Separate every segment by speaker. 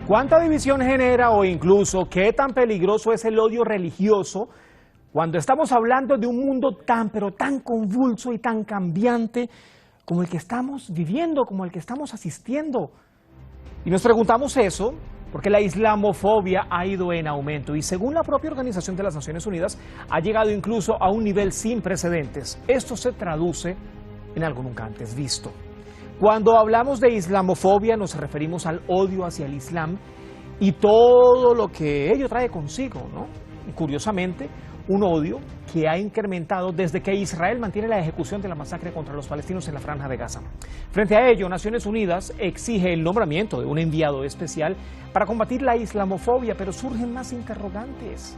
Speaker 1: ¿Cuánta división genera o incluso qué tan peligroso es el odio religioso cuando estamos hablando de un mundo tan pero tan convulso y tan cambiante como el que estamos viviendo, como el que estamos asistiendo? Y nos preguntamos eso porque la islamofobia ha ido en aumento y según la propia Organización de las Naciones Unidas ha llegado incluso a un nivel sin precedentes. Esto se traduce en algo nunca antes visto. Cuando hablamos de islamofobia nos referimos al odio hacia el Islam y todo lo que ello trae consigo, ¿no? Y curiosamente, un odio que ha incrementado desde que Israel mantiene la ejecución de la masacre contra los palestinos en la Franja de Gaza. Frente a ello, Naciones Unidas exige el nombramiento de un enviado especial para combatir la islamofobia, pero surgen más interrogantes.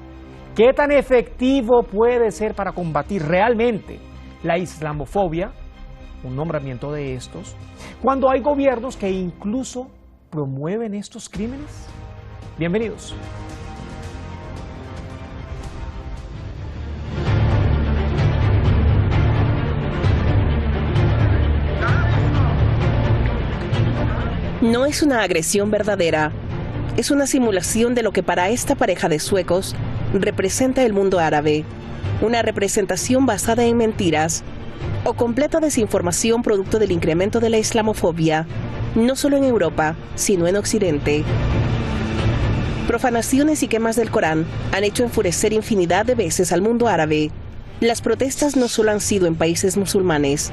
Speaker 1: ¿Qué tan efectivo puede ser para combatir realmente la islamofobia? Un nombramiento de estos, cuando hay gobiernos que incluso promueven estos crímenes. Bienvenidos.
Speaker 2: No es una agresión verdadera, es una simulación de lo que para esta pareja de suecos representa el mundo árabe, una representación basada en mentiras o completa desinformación producto del incremento de la islamofobia, no solo en Europa, sino en Occidente. Profanaciones y quemas del Corán han hecho enfurecer infinidad de veces al mundo árabe. Las protestas no solo han sido en países musulmanes.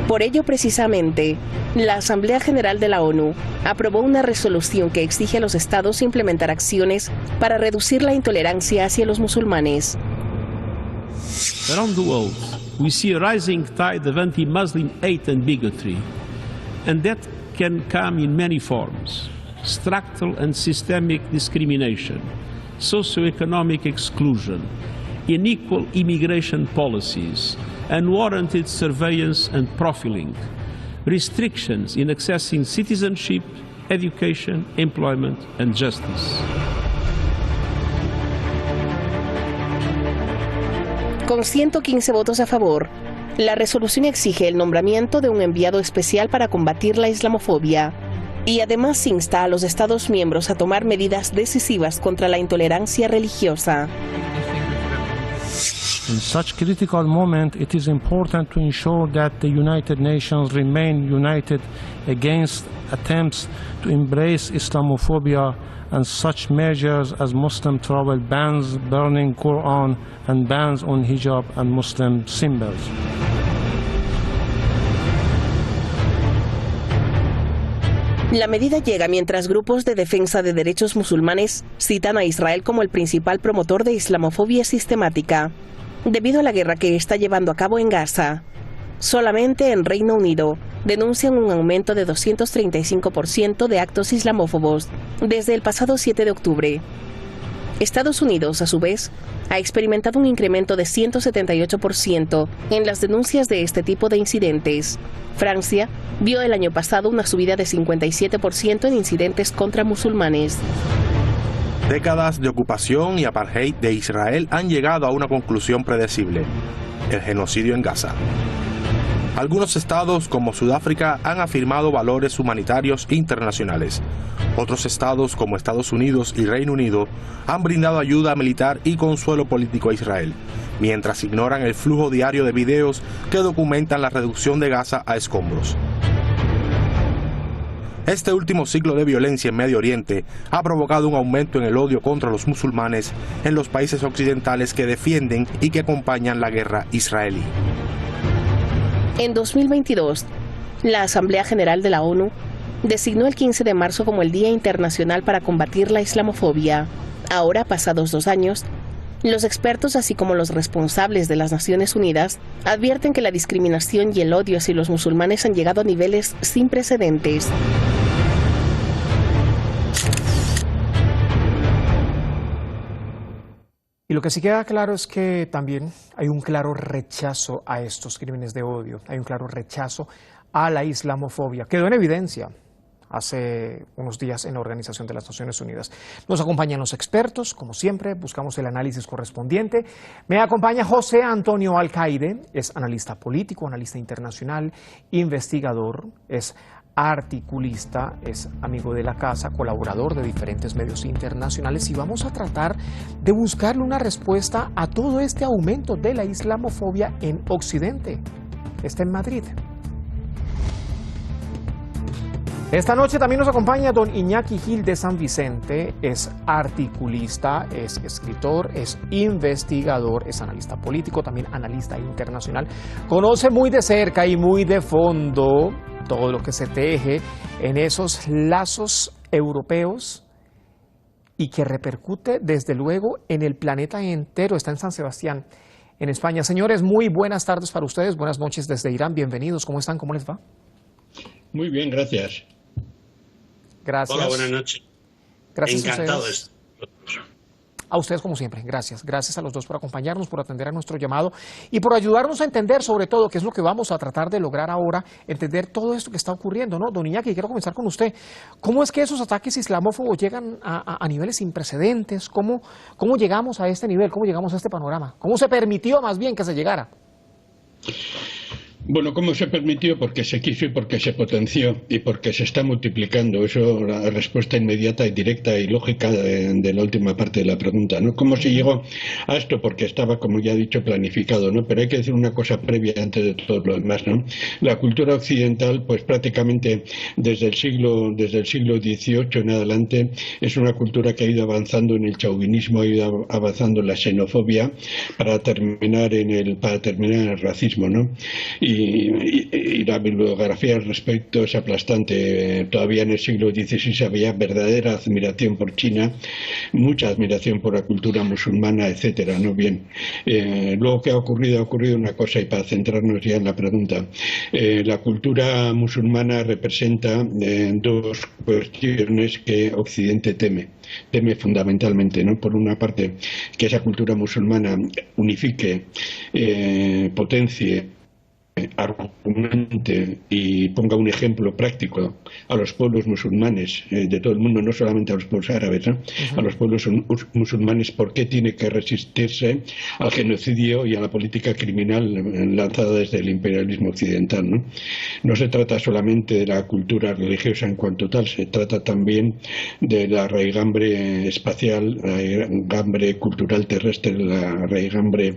Speaker 2: Por ello, precisamente, la Asamblea General de la ONU aprobó una resolución que exige a los estados implementar acciones para reducir la intolerancia hacia los musulmanes.
Speaker 3: Around the world, we see a rising tide of anti-Muslim hate and bigotry, and that can come in many forms: structural and systemic discrimination, socioeconomic exclusion, unequal immigration policies, unwarranted surveillance and profiling, restrictions in accessing citizenship, education, employment and justice.
Speaker 2: Con 115 votos a favor, la resolución exige el nombramiento de un enviado especial para combatir la islamofobia y además insta a los Estados miembros a tomar medidas decisivas contra la intolerancia religiosa.
Speaker 4: In such critical moment, it is important to ensure that the United Nations remain united against attempts to embrace Islamophobia and such measures as Muslim travel bans, burning Quran, and bans on hijab and Muslim symbols.
Speaker 2: La medida llega mientras grupos de defensa de derechos musulmanes citan a Israel como el principal promotor de islamofobia sistemática, debido a la guerra que está llevando a cabo en Gaza. Solamente en Reino Unido denuncian un aumento de 235% de actos islamófobos desde el pasado 7 de octubre. Estados Unidos, a su vez, ha experimentado un incremento de 178% en las denuncias de este tipo de incidentes. Francia vio el año pasado una subida de 57% en incidentes contra musulmanes.
Speaker 5: Décadas de ocupación y apartheid de Israel han llegado a una conclusión predecible: el genocidio en Gaza. Algunos estados, como Sudáfrica, han afirmado valores humanitarios internacionales. Otros estados, como Estados Unidos y Reino Unido, han brindado ayuda militar y consuelo político a Israel, mientras ignoran el flujo diario de videos que documentan la reducción de Gaza a escombros. Este último ciclo de violencia en Medio Oriente ha provocado un aumento en el odio contra los musulmanes en los países occidentales que defienden y que acompañan la guerra israelí.
Speaker 2: En 2022, la Asamblea General de la ONU designó el 15 de marzo como el Día Internacional para combatir la islamofobia. Ahora, pasados 2 años, los expertos, así como los responsables de las Naciones Unidas, advierten que la discriminación y el odio hacia los musulmanes han llegado a niveles sin precedentes.
Speaker 1: Y lo que sí queda claro es que también hay un claro rechazo a estos crímenes de odio, hay un claro rechazo a la islamofobia. Quedó en evidencia hace unos días en la Organización de las Naciones Unidas. Nos acompañan los expertos, como siempre, buscamos el análisis correspondiente. Me acompaña José Antonio Alcaide, es analista político, analista internacional, investigador, es articulista, es amigo de la casa, colaborador de diferentes medios internacionales, y vamos a tratar de buscarle una respuesta a todo este aumento de la islamofobia en Occidente. Está en Madrid. Esta noche también nos acompaña don Iñaki Gil de San Vicente. Es articulista, es escritor, es investigador, es analista político, también analista internacional. Conoce muy de cerca y muy de fondo todo lo que se teje en esos lazos europeos y que repercute desde luego en el planeta entero. Está en San Sebastián, en España. Señores, muy buenas tardes para ustedes, buenas noches desde Irán, bienvenidos. ¿Cómo están? ¿Cómo les va?
Speaker 6: Muy bien, gracias.
Speaker 1: Gracias.
Speaker 6: Hola, buenas noches.
Speaker 1: Gracias.
Speaker 6: Encantado.
Speaker 1: A ustedes como siempre, gracias. Gracias a los dos por acompañarnos, por atender a nuestro llamado y por ayudarnos a entender sobre todo, qué es lo que vamos a tratar de lograr ahora, entender todo esto que está ocurriendo, ¿no? Don Iñaki, quiero comenzar con usted. ¿Cómo es que esos ataques islamófobos llegan a niveles sin precedentes? ¿Cómo llegamos a este nivel? ¿Cómo llegamos a este panorama? ¿Cómo se permitió más bien que se llegara?
Speaker 6: Bueno, ¿cómo se permitió? Porque se quiso y porque se potenció y porque se está multiplicando. Eso es la respuesta inmediata y directa y lógica de la última parte de la pregunta, ¿no? ¿Cómo se llegó a esto? Porque estaba, como ya he dicho, planificado, ¿no? Pero hay que decir una cosa previa antes de todo lo demás, ¿no? La cultura occidental, pues prácticamente desde el siglo XVIII en adelante, es una cultura que ha ido avanzando en el chauvinismo, ha ido avanzando en la xenofobia para terminar en el racismo, ¿no? Y la bibliografía al respecto es aplastante. Todavía en el siglo XVI había verdadera admiración por China, mucha admiración por la cultura musulmana, etcétera, ¿no? Bien. Luego, ¿qué ha ocurrido? Ha ocurrido una cosa, y para centrarnos ya en la pregunta. La cultura musulmana representa dos cuestiones que Occidente teme fundamentalmente, ¿no? Por una parte, que esa cultura musulmana unifique, potencie, argumente y ponga un ejemplo práctico a los pueblos musulmanes de todo el mundo, no solamente a los pueblos árabes, ¿no? A los pueblos musulmanes, por qué tiene que resistirse al genocidio y a la política criminal lanzada desde el imperialismo occidental, ¿no? No se trata solamente de la cultura religiosa en cuanto tal, se trata también de la raigambre espacial, la raigambre cultural terrestre, la raigambre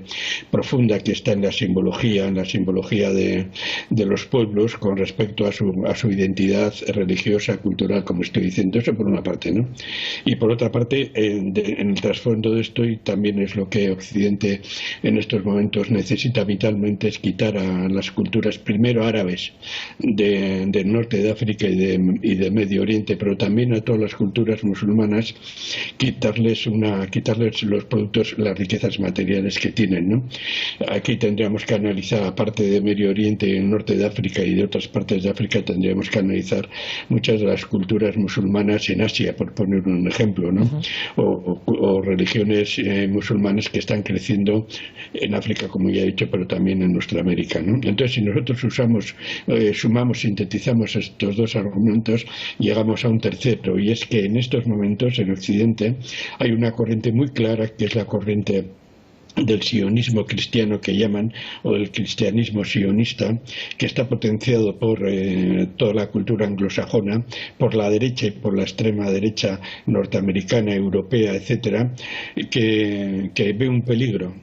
Speaker 6: profunda que está en la simbología de los pueblos con respecto a su identidad religiosa, cultural, como estoy diciendo. Eso por una parte, ¿no? Y por otra parte, en el trasfondo de esto, y también es lo que Occidente en estos momentos necesita vitalmente, es quitar a las culturas, primero árabes del norte de África y de Medio Oriente, pero también a todas las culturas musulmanas, quitarles los productos, las riquezas materiales que tienen, ¿no? Aquí tendríamos que analizar, aparte de Medio Oriente y el norte de África y de otras partes de África, tendríamos que analizar muchas de las culturas musulmanas en Asia, por poner un ejemplo, ¿no? O religiones musulmanas que están creciendo en África, como ya he dicho, pero también en nuestra América, ¿no? Entonces, si nosotros sumamos, sintetizamos estos dos argumentos, llegamos a un tercero, y es que en estos momentos en Occidente hay una corriente muy clara, que es la corriente del sionismo cristiano, que llaman, o del cristianismo sionista, que está potenciado por toda la cultura anglosajona, por la derecha y por la extrema derecha norteamericana, europea, etcétera, que ve un peligro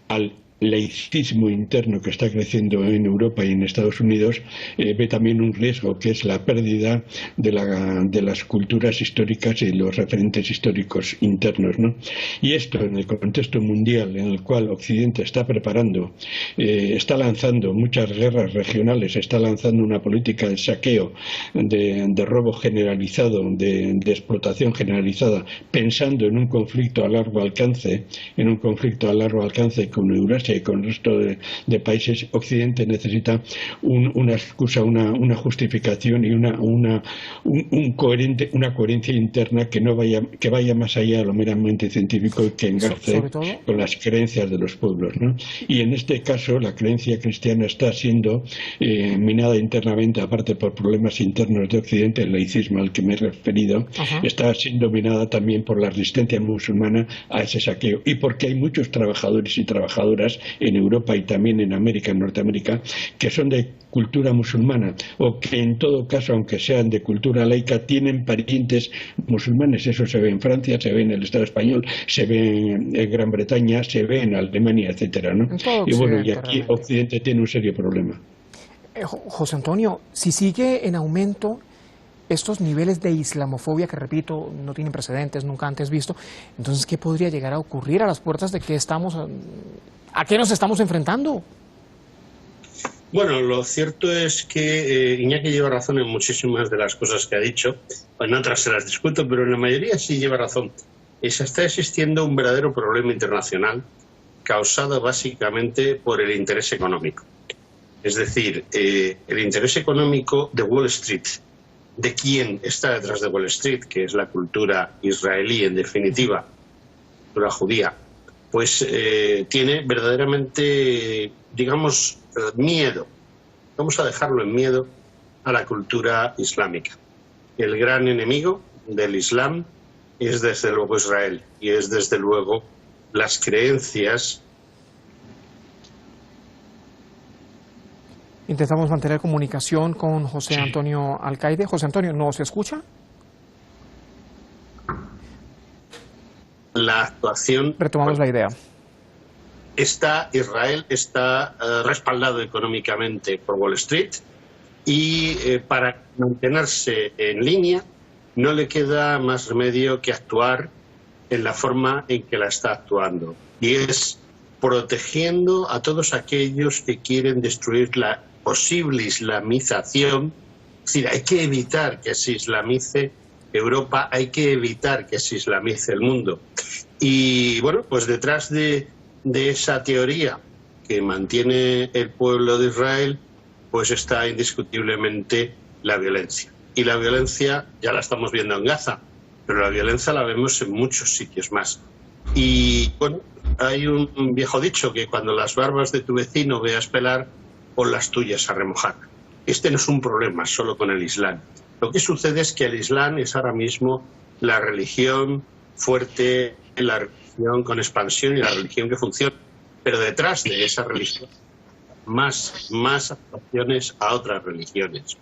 Speaker 6: al laicismo interno que está creciendo en Europa y en Estados Unidos. Ve también un riesgo, que es la pérdida de las culturas históricas y los referentes históricos internos, ¿no? Y esto, en el contexto mundial en el cual Occidente está preparando, está lanzando muchas guerras regionales, está lanzando una política de saqueo, de robo generalizado, de explotación generalizada, pensando en un conflicto a largo alcance, con Eurasia y con el resto de países. Occidente necesita una excusa, una justificación y una coherencia interna que vaya más allá de lo meramente científico y que engarce con las creencias de los pueblos, ¿no? Y en este caso la creencia cristiana está siendo minada internamente, aparte por problemas internos de Occidente, el laicismo al que me he referido. Está siendo minada también por la resistencia musulmana a ese saqueo, y porque hay muchos trabajadores y trabajadoras países en Europa y también en América, en Norteamérica, que son de cultura musulmana o que en todo caso, aunque sean de cultura laica, tienen parientes musulmanes. Eso se ve en Francia, se ve en el Estado español, se ve en Gran Bretaña, se ve en Alemania, etcétera, ¿no? Y bueno, y aquí realmente Occidente tiene un serio problema.
Speaker 1: José Antonio, si sigue en aumento estos niveles de islamofobia, que repito, no tienen precedentes, nunca antes visto, entonces, ¿qué podría llegar a ocurrir a las puertas de que a qué nos estamos enfrentando?
Speaker 7: Bueno, lo cierto es que Iñaki lleva razón en muchísimas de las cosas que ha dicho, en otras se las discuto, pero en la mayoría sí lleva razón. Está existiendo un verdadero problema internacional causado básicamente por el interés económico. Es decir, el interés económico de Wall Street, de quién está detrás de Wall Street, que es la cultura israelí en definitiva, la cultura judía, pues tiene verdaderamente, digamos, miedo, vamos a dejarlo en miedo, a la cultura islámica. El gran enemigo del Islam es desde luego Israel y es desde luego las creencias.
Speaker 1: Intentamos mantener comunicación con José Antonio Alcaide. José Antonio, ¿nos escucha?
Speaker 7: La actuación...
Speaker 1: Retomamos la idea.
Speaker 7: Israel está respaldado económicamente por Wall Street y para mantenerse en línea no le queda más remedio que actuar en la forma en que la está actuando, y es protegiendo a todos aquellos que quieren destruir la posible islamización. Es decir, hay que evitar que se islamice Europa, hay que evitar que se islamice el mundo. Y bueno, pues detrás de esa teoría que mantiene el pueblo de Israel, pues está indiscutiblemente la violencia. Y la violencia ya la estamos viendo en Gaza, pero la violencia la vemos en muchos sitios más. Y bueno, hay un viejo dicho que cuando las barbas de tu vecino veas pelar, pon las tuyas a remojar. Este no es un problema solo con el Islam. Lo que sucede es que el Islam es ahora mismo la religión fuerte, la religión con expansión y la religión que funciona. Pero detrás de esa religión, más actuaciones a otras religiones.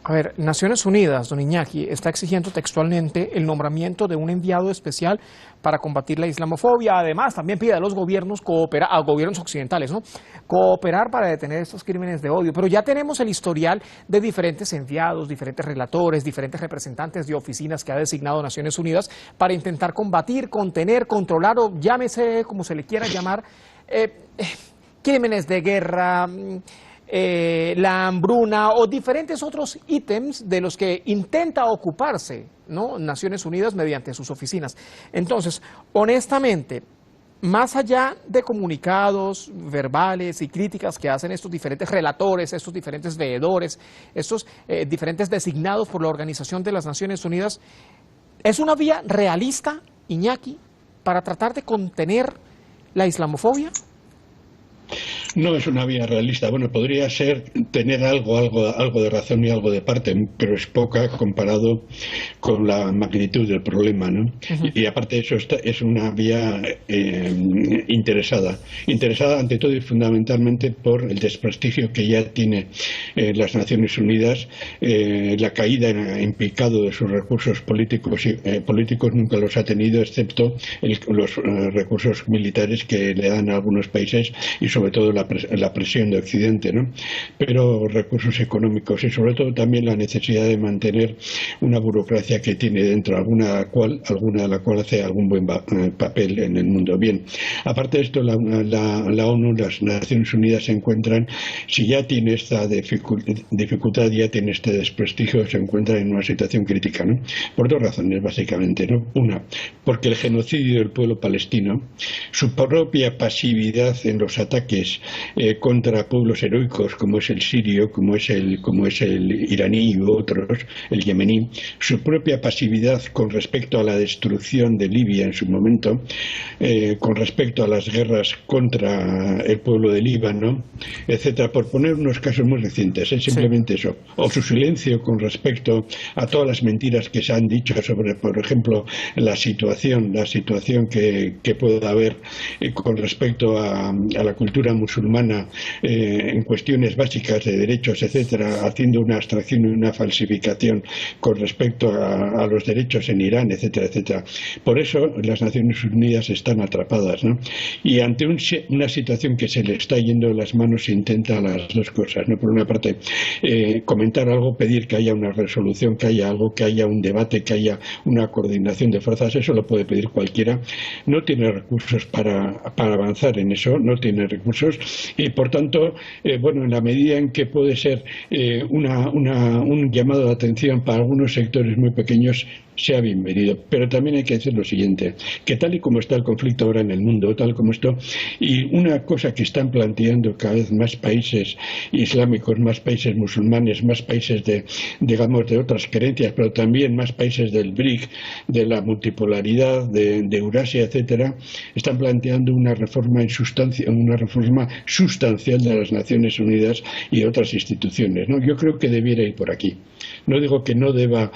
Speaker 1: A ver, Naciones Unidas, don Iñaki, está exigiendo textualmente el nombramiento de un enviado especial para combatir la islamofobia. Además, también pide a los gobiernos a gobiernos occidentales, ¿no?, cooperar para detener estos crímenes de odio. Pero ya tenemos el historial de diferentes enviados, diferentes relatores, diferentes representantes de oficinas que ha designado Naciones Unidas para intentar combatir, contener, controlar o llámese como se le quiera llamar, crímenes de guerra, la hambruna o diferentes otros ítems de los que intenta ocuparse, ¿no?, Naciones Unidas mediante sus oficinas. Entonces, honestamente, más allá de comunicados verbales y críticas que hacen estos diferentes relatores, estos diferentes veedores, estos diferentes designados por la Organización de las Naciones Unidas, ¿es una vía realista, Iñaki, para tratar de contener la islamofobia?
Speaker 6: No es una vía realista. Bueno, podría ser tener algo de razón y algo de parte, pero es poca comparado con la magnitud del problema, ¿no? Y aparte de eso, es una vía interesada ante todo y fundamentalmente por el desprestigio que ya tiene las Naciones Unidas, la caída en picado de sus recursos políticos nunca los ha tenido, excepto los recursos militares que le dan a algunos países y sobre todo la presión de Occidente, ¿no? Pero recursos económicos y sobre todo también la necesidad de mantener una burocracia que tiene dentro, alguna de la cual hace algún buen papel en el mundo. Bien, aparte de esto, la ONU, las Naciones Unidas se encuentran, si ya tiene esta dificultad, ya tiene este desprestigio, se encuentra en una situación crítica, ¿no? Por dos razones, básicamente, ¿no? Una, porque el genocidio del pueblo palestino, su propia pasividad en los ataques contra pueblos heroicos como es el sirio, como es el iraní u otros, el yemení, su propia pasividad con respecto a la destrucción de Libia en su momento, con respecto a las guerras contra el pueblo de Líbano, etcétera, por poner unos casos muy recientes, simplemente eso, o su silencio con respecto a todas las mentiras que se han dicho sobre, por ejemplo, la situación que pueda haber con respecto a la cultura musulmana en cuestiones básicas de derechos, etcétera, haciendo una abstracción y una falsificación con respecto a los derechos en Irán, etcétera, etcétera. Por eso las Naciones Unidas están atrapadas, ¿no? Y ante una situación que se le está yendo de las manos, se intenta las dos cosas, ¿no? Por una parte, comentar algo, pedir que haya una resolución, que haya algo, que haya un debate, que haya una coordinación de fuerzas. Eso lo puede pedir cualquiera. No tiene recursos para avanzar en eso, no tiene recursos, y por tanto, bueno, en la medida en que puede ser un llamado de atención para algunos sectores muy pequeños, sea bienvenido. Pero también hay que decir lo siguiente, que tal y como está el conflicto ahora en el mundo, tal como esto, y una cosa que están planteando cada vez más países islámicos, más países musulmanes, más países de otras creencias, pero también más países del BRIC, de la multipolaridad, de Eurasia, etcétera, están planteando una reforma sustancial de las Naciones Unidas y otras instituciones, ¿no? Yo creo que debiera ir por aquí. No digo que no deba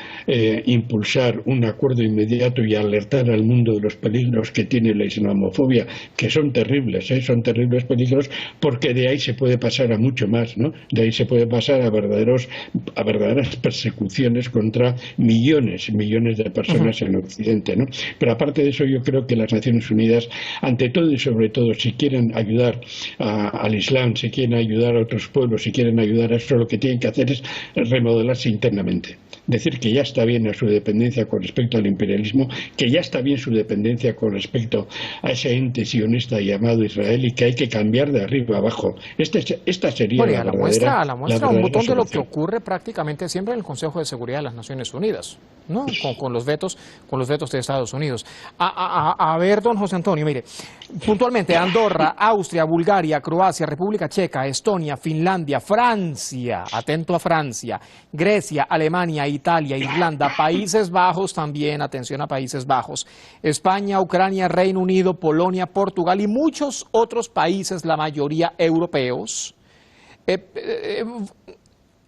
Speaker 6: impulsar un acuerdo inmediato y alertar al mundo de los peligros que tiene la islamofobia, que son terribles peligros, porque de ahí se puede pasar a mucho más, ¿no? De ahí se puede pasar a verdaderas persecuciones contra millones de personas en Occidente, ¿no? Pero aparte de eso, yo creo que las Naciones Unidas, ante todo y sobre todo, si quieren ayudar al Islam, si quieren ayudar a otros pueblos, si quieren ayudar a eso, lo que tienen que hacer es remodelarse internamente. Decir que ya está bien a su dependencia con respecto al imperialismo, que ya está bien su dependencia con respecto a ese ente sionista llamado Israel, y que hay que cambiar de arriba abajo. Esta sería
Speaker 1: la muestra un botón de lo que
Speaker 6: solución.
Speaker 1: Ocurre prácticamente siempre en el Consejo de Seguridad de las Naciones Unidas, ¿no? Con los vetos de Estados Unidos. A ver, don José Antonio, mire, puntualmente Andorra, Austria, Bulgaria, Croacia, República Checa, Estonia, Finlandia, Francia, atento a Francia, Grecia, Alemania, Italia, Irlanda, Países Bajos también, atención a Países Bajos, España, Ucrania, Reino Unido, Polonia, Portugal y muchos otros países, la mayoría europeos,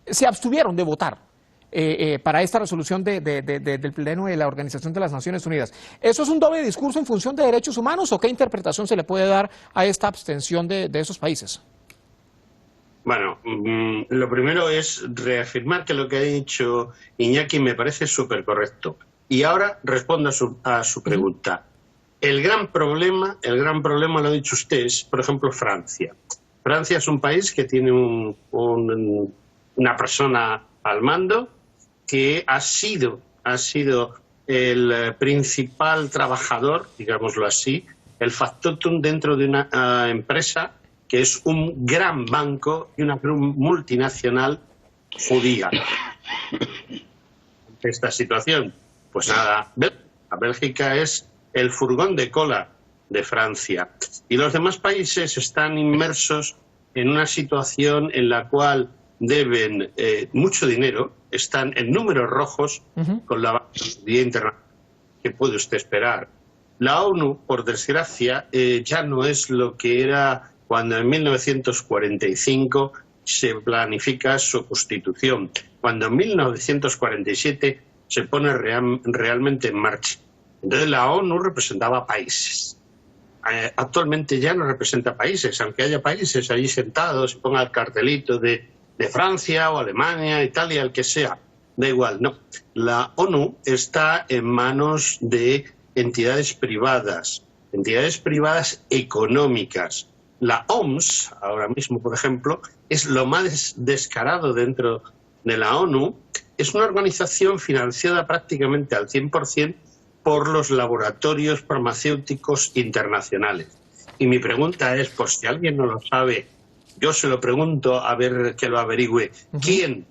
Speaker 1: se abstuvieron de votar para esta resolución del Pleno de la Organización de las Naciones Unidas. ¿Eso es un doble discurso en función de derechos humanos o qué interpretación se le puede dar a esta abstención de esos países?
Speaker 7: Bueno, lo primero es reafirmar que lo que ha dicho Iñaki me parece súper correcto. Y ahora respondo a su pregunta. El gran problema lo ha dicho usted, es, por ejemplo, Francia. Francia es un país que tiene una persona al mando que ha sido el principal trabajador, digámoslo así, el factotum dentro de una empresa que es un gran banco y una multinacional judía. Esta situación, pues nada, Bélgica es el furgón de cola de Francia. Y los demás países están inmersos en una situación en la cual deben mucho dinero, están en números rojos con la Banca Internacional. ¿Qué puede usted esperar? La ONU, por desgracia, ya no es lo que era cuando en 1945 se planifica su constitución, cuando en 1947 se pone realmente en marcha. Entonces la ONU representaba países. Actualmente ya no representa países, aunque haya países allí sentados y ponga el cartelito de Francia o Alemania, Italia, el que sea, da igual, no. La ONU está en manos de entidades privadas económicas. La OMS, ahora mismo, por ejemplo, es lo más descarado dentro de la ONU. Es una organización financiada prácticamente al 100% por los laboratorios farmacéuticos internacionales. Y mi pregunta es, por si alguien no lo sabe, yo se lo pregunto a ver que lo averigüe. ¿Quién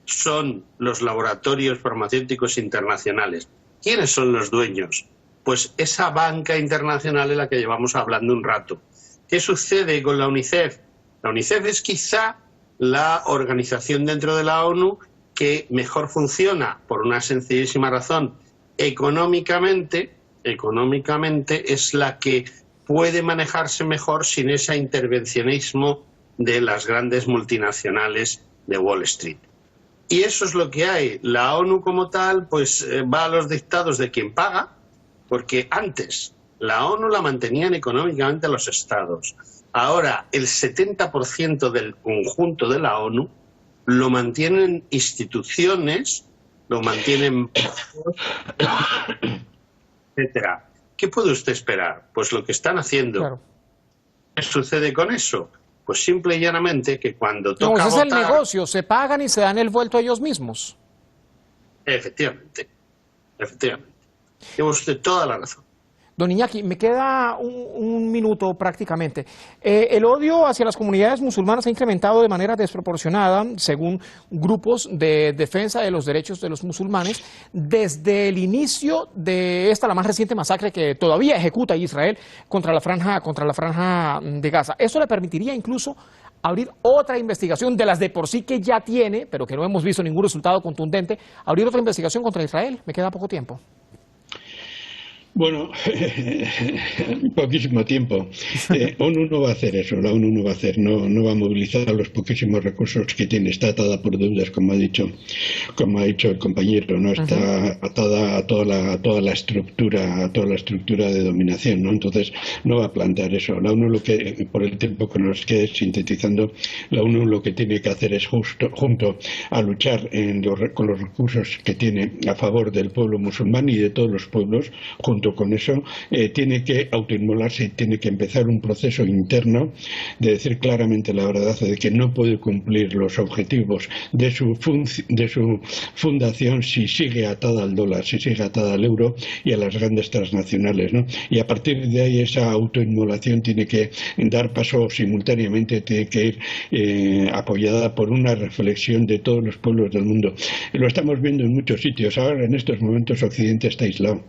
Speaker 7: son los laboratorios farmacéuticos internacionales? ¿Quiénes son los dueños? Pues esa banca internacional en la que llevamos hablando un rato. ¿Qué sucede con la UNICEF? La UNICEF es quizá la organización dentro de la ONU que mejor funciona, por una sencillísima razón. Económicamente es la que puede manejarse mejor sin ese intervencionismo de las grandes multinacionales de Wall Street. Y eso es lo que hay. La ONU como tal pues va a los dictados de quien paga, porque antes la ONU la mantenían económicamente los estados. Ahora el 70% del conjunto de la ONU lo mantienen instituciones, lo mantienen etcétera. ¿Qué puede usted esperar? Pues lo que están haciendo.
Speaker 1: Claro.
Speaker 7: ¿Qué sucede con eso? Pues simple y llanamente que cuando toca
Speaker 1: No, ese
Speaker 7: votar...
Speaker 1: es el negocio, se pagan y se dan el vuelto a ellos mismos.
Speaker 7: Efectivamente. Tiene usted toda la razón.
Speaker 1: Don Iñaki, me queda un minuto prácticamente. El odio hacia las comunidades musulmanas ha incrementado de manera desproporcionada, según grupos de defensa de los derechos de los musulmanes, desde el inicio de la más reciente masacre que todavía ejecuta Israel contra la franja de Gaza. Eso le permitiría incluso abrir otra investigación de las de por sí que ya tiene, pero que no hemos visto ningún resultado contundente, abrir otra investigación contra Israel. Me queda poco tiempo.
Speaker 6: Bueno, poquísimo tiempo. ONU no va a hacer eso, la ONU no va a hacer, no va a movilizar los poquísimos recursos que tiene. Está atada por deudas, como ha dicho el compañero, no está atada a toda la estructura de dominación, ¿no? Entonces no va a plantear eso. La ONU por el tiempo que nos quede sintetizando, la ONU lo que tiene que hacer es junto a luchar con los recursos que tiene a favor del pueblo musulmán y de todos los pueblos, junto con eso tiene que autoinmolarse y tiene que empezar un proceso interno de decir claramente la verdad de que no puede cumplir los objetivos de su fundación si sigue atada al dólar, si sigue atada al euro y a las grandes transnacionales, ¿no? Y a partir de ahí esa autoinmolación tiene que dar paso simultáneamente, tiene que ir apoyada por una reflexión de todos los pueblos del mundo. Lo estamos viendo en muchos sitios. Ahora en estos momentos Occidente está aislado,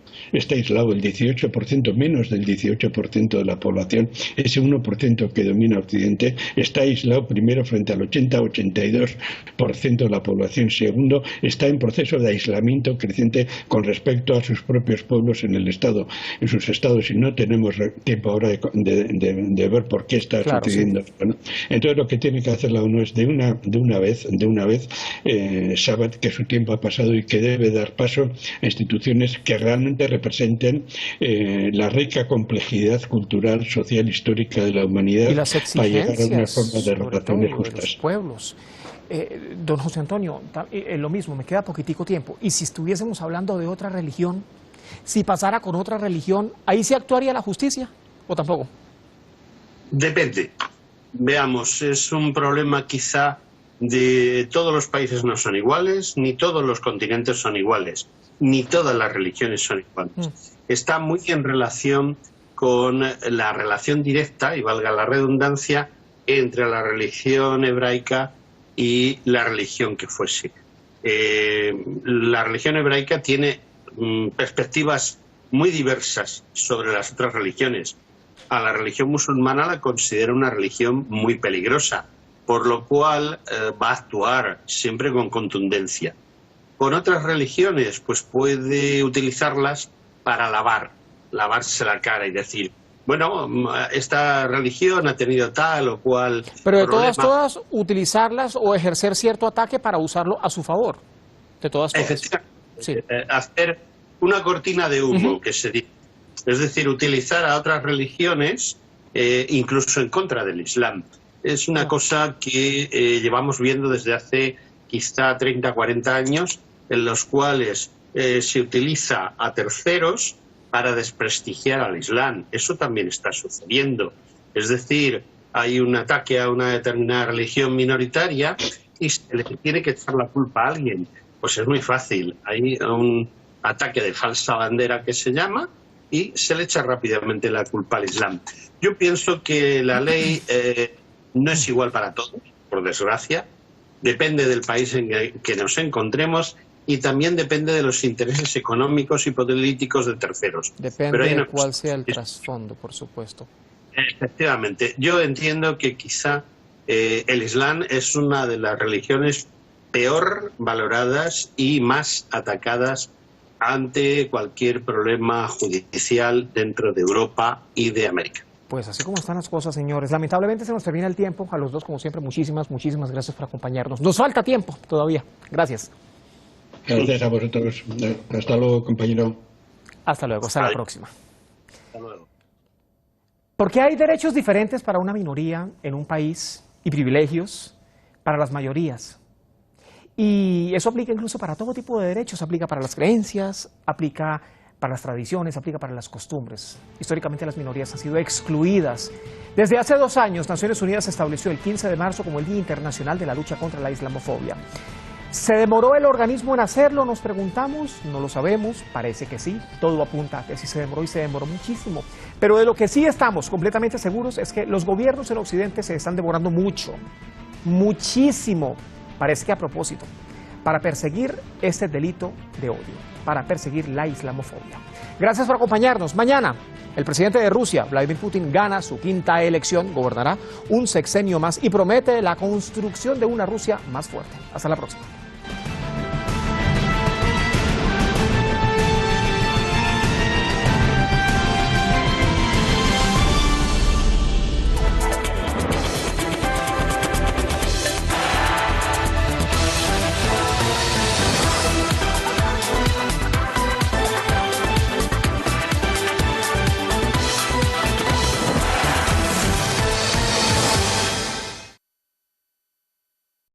Speaker 6: el 18%, menos del 18% de la población, ese 1% que domina Occidente, está aislado primero frente al 80-82% de la población. Segundo, está en proceso de aislamiento creciente con respecto a sus propios pueblos en sus estados, y no tenemos tiempo ahora de ver por qué está sucediendo. Sí. Bueno, entonces lo que tiene que hacer la ONU es de una vez saber que su tiempo ha pasado y que debe dar paso a instituciones que realmente representen la rica complejidad cultural, social, histórica de la humanidad
Speaker 1: y las
Speaker 6: para llegar a una forma de relaciones justas.
Speaker 1: De los pueblos. Don José Antonio, lo mismo, me queda poquitico tiempo. Y si estuviésemos hablando de otra religión, si pasara con otra religión, ¿ahí se actuaría la justicia o tampoco?
Speaker 7: Depende. Veamos, es un problema quizá de todos los países no son iguales, ni todos los continentes son iguales, ni todas las religiones son iguales. Está muy en relación con la relación directa, y valga la redundancia, entre la religión hebraica y la religión que fuese. La religión hebraica tiene perspectivas muy diversas sobre las otras religiones. A la religión musulmana la considera una religión muy peligrosa, por lo cual va a actuar siempre con contundencia. Con otras religiones, pues puede utilizarlas para lavarse la cara y decir, bueno, esta religión ha tenido tal o cual
Speaker 1: Pero de
Speaker 7: problema.
Speaker 1: todas, utilizarlas o ejercer cierto ataque para usarlo a su favor. De todas.
Speaker 7: Efectivamente.
Speaker 1: Sí.
Speaker 7: Hacer una cortina de humo, que se dice. Es decir, utilizar a otras religiones, incluso en contra del Islam. Es una cosa que llevamos viendo desde hace quizá 30, 40 años, en los cuales se utiliza a terceros para desprestigiar al Islam. Eso también está sucediendo. Es decir, hay un ataque a una determinada religión minoritaria y se le tiene que echar la culpa a alguien. Pues es muy fácil. Hay un ataque de falsa bandera que se llama y se le echa rápidamente la culpa al Islam. Yo pienso que la ley no es igual para todos, por desgracia. Depende del país en que nos encontremos y también depende de los intereses económicos y políticos de terceros.
Speaker 1: Depende de cuál sea el trasfondo, por supuesto.
Speaker 7: Efectivamente. Yo entiendo que quizá el Islam es una de las religiones peor valoradas y más atacadas ante cualquier problema judicial dentro de Europa y de América.
Speaker 1: Pues así como están las cosas, señores. Lamentablemente se nos termina el tiempo. A los dos, como siempre, muchísimas gracias por acompañarnos. Nos falta tiempo todavía. Gracias.
Speaker 6: Gracias a vosotros. Hasta luego, compañero.
Speaker 1: Hasta luego. Hasta la próxima.
Speaker 7: Hasta luego.
Speaker 1: Porque hay derechos diferentes para una minoría en un país y privilegios para las mayorías. Y eso aplica incluso para todo tipo de derechos. Aplica para las creencias, aplica para las tradiciones, aplica para las costumbres. Históricamente las minorías han sido excluidas. Desde hace 2 años, Naciones Unidas estableció el 15 de marzo como el Día Internacional de la Lucha contra la Islamofobia. ¿Se demoró el organismo en hacerlo? Nos preguntamos, no lo sabemos, parece que sí, todo apunta a que sí se demoró y se demoró muchísimo. Pero de lo que sí estamos completamente seguros es que los gobiernos en Occidente se están demorando mucho, muchísimo, parece que a propósito, para perseguir este delito de odio, para perseguir la islamofobia. Gracias por acompañarnos. Mañana, el presidente de Rusia, Vladimir Putin, gana su 5ª elección, gobernará un sexenio más y promete la construcción de una Rusia más fuerte. Hasta la próxima.